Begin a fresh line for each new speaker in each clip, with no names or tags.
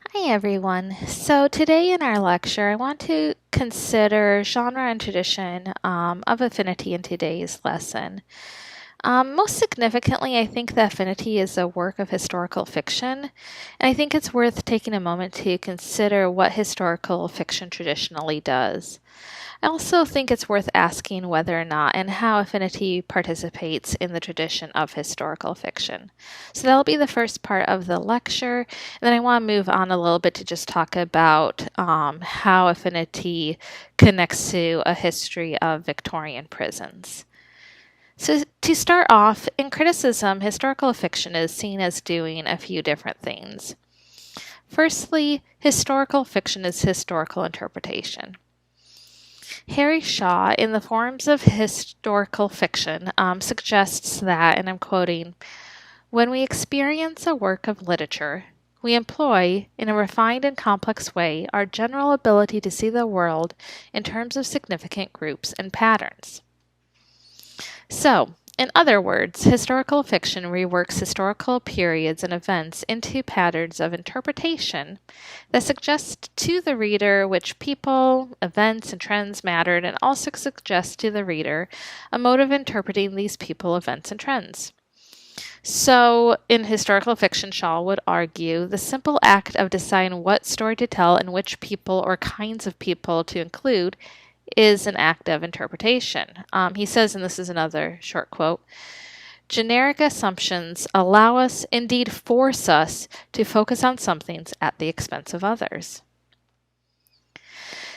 Hi everyone. So today in our lecture, I want to consider genre and tradition of Affinity in today's lesson. Most significantly, I think that Affinity is a work of historical fiction, and I think it's worth taking a moment to consider what historical fiction traditionally does. I also think it's worth asking whether or not and how Affinity participates in the tradition of historical fiction. So that'll be the first part of the lecture, and then I want to move on a little bit to just talk about how Affinity connects to a history of Victorian prisons. So, to start off, in criticism, historical fiction is seen as doing a few different things. Firstly, historical fiction is historical interpretation. Harry Shaw, in the Forms of Historical Fiction, suggests that, and I'm quoting, when we experience a work of literature, we employ, in a refined and complex way, our general ability to see the world in terms of significant groups and patterns. So, in other words, historical fiction reworks historical periods and events into patterns of interpretation that suggest to the reader which people, events, and trends mattered, and also suggests to the reader a mode of interpreting these people, events, and trends. So, in historical fiction, Shaw would argue the simple act of deciding what story to tell and which people or kinds of people to include is an act of interpretation. He says, and this is another short quote, generic assumptions allow us, indeed force us, to focus on some things at the expense of others.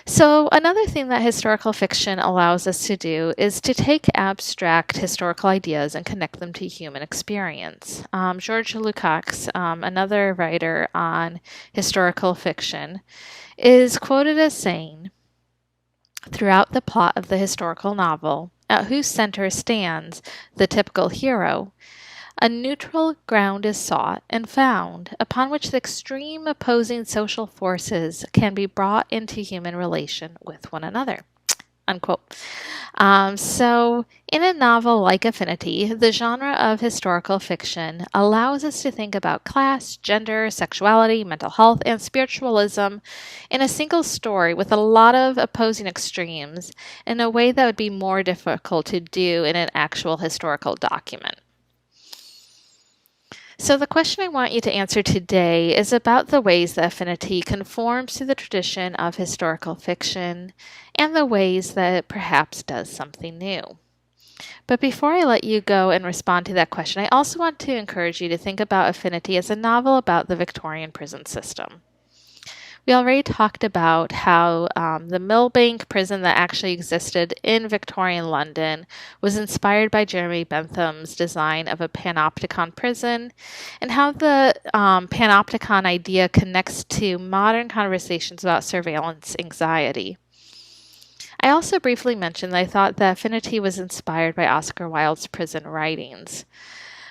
So, another thing that historical fiction allows us to do is to take abstract historical ideas and connect them to human experience. George Lukács, another writer on historical fiction, is quoted as saying, throughout the plot of the historical novel, at whose center stands the typical hero, a neutral ground is sought and found upon which the extreme opposing social forces can be brought into human relation with one another. Unquote. So, in a novel like Affinity, the genre of historical fiction allows us to think about class, gender, sexuality, mental health, and spiritualism in a single story with a lot of opposing extremes in a way that would be more difficult to do in an actual historical document. So, the question I want you to answer today is about the ways that Affinity conforms to the tradition of historical fiction and the ways that it perhaps does something new. But before I let you go and respond to that question, I also want to encourage you to think about Affinity as a novel about the Victorian prison system. We already talked about how the Millbank prison that actually existed in Victorian London was inspired by Jeremy Bentham's design of a panopticon prison, and how the panopticon idea connects to modern conversations about surveillance anxiety. I also briefly mentioned that I thought that Affinity was inspired by Oscar Wilde's prison writings.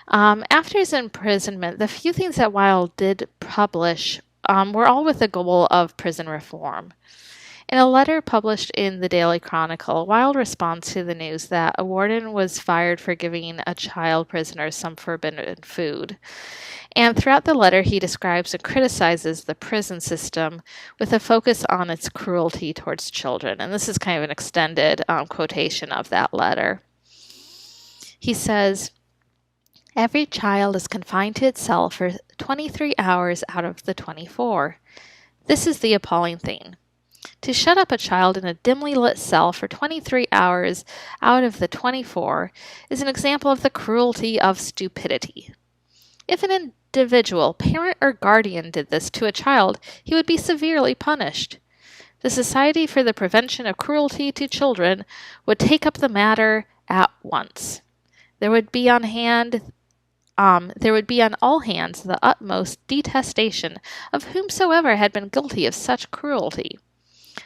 After his imprisonment, the few things that Wilde did publish were all with the goal of prison reform. In a letter published in the Daily Chronicle, Wilde responds to the news that a warden was fired for giving a child prisoner some forbidden food. And throughout the letter, he describes and criticizes the prison system with a focus on its cruelty towards children. And this is kind of an extended quotation of that letter. He says, every child is confined to its cell for 23 hours out of the 24. This is the appalling thing. To shut up a child in a dimly lit cell for 23 hours out of the 24 is an example of the cruelty of stupidity. If an individual, parent or guardian, did this to a child, he would be severely punished. The Society for the Prevention of Cruelty to Children would take up the matter at once. There would be on all hands the utmost detestation of whomsoever had been guilty of such cruelty.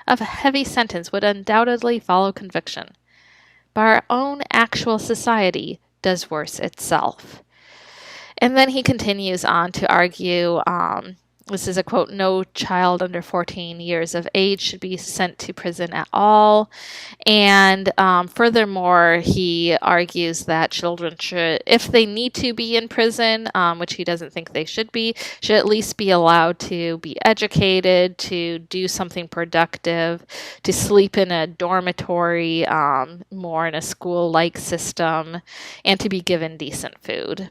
A heavy sentence would undoubtedly follow conviction. But our own actual society does worse itself. And then he continues on to argue This is a quote, no child under 14 years of age should be sent to prison at all. And furthermore, he argues that children should, if they need to be in prison, which he doesn't think they should at least be allowed to be educated, to do something productive, to sleep in a dormitory, more in a school-like system, and to be given decent food.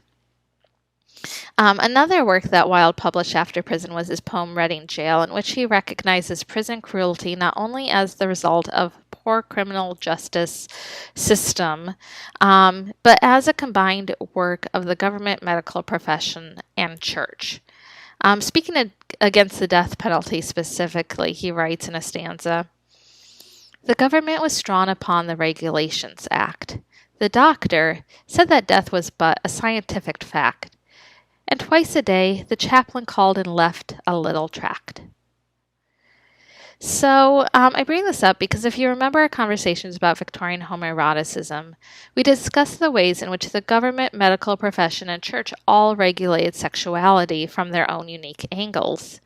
Another work that Wilde published after prison was his poem Reading Jail, in which he recognizes prison cruelty not only as the result of poor criminal justice system, but as a combined work of the government, medical profession, and church. Speaking against the death penalty specifically, he writes in a stanza, "The government was drawn upon the Regulations Act. The doctor said that death was but a scientific fact. And twice a day the chaplain called and left a little tract." So I bring this up because if you remember our conversations about Victorian homoeroticism, we discussed the ways in which the government, medical profession, and church all regulated sexuality from their own unique angles.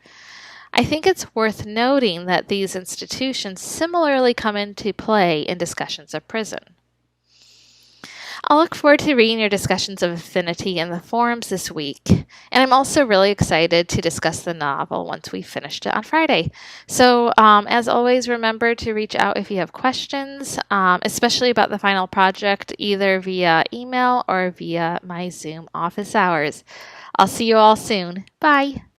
I think it's worth noting that these institutions similarly come into play in discussions of prison. I'll look forward to reading your discussions of Affinity in the forums this week, and I'm also really excited to discuss the novel once we've finished it on Friday. So, as always, remember to reach out if you have questions, especially about the final project, either via email or via my Zoom office hours. I'll see you all soon. Bye!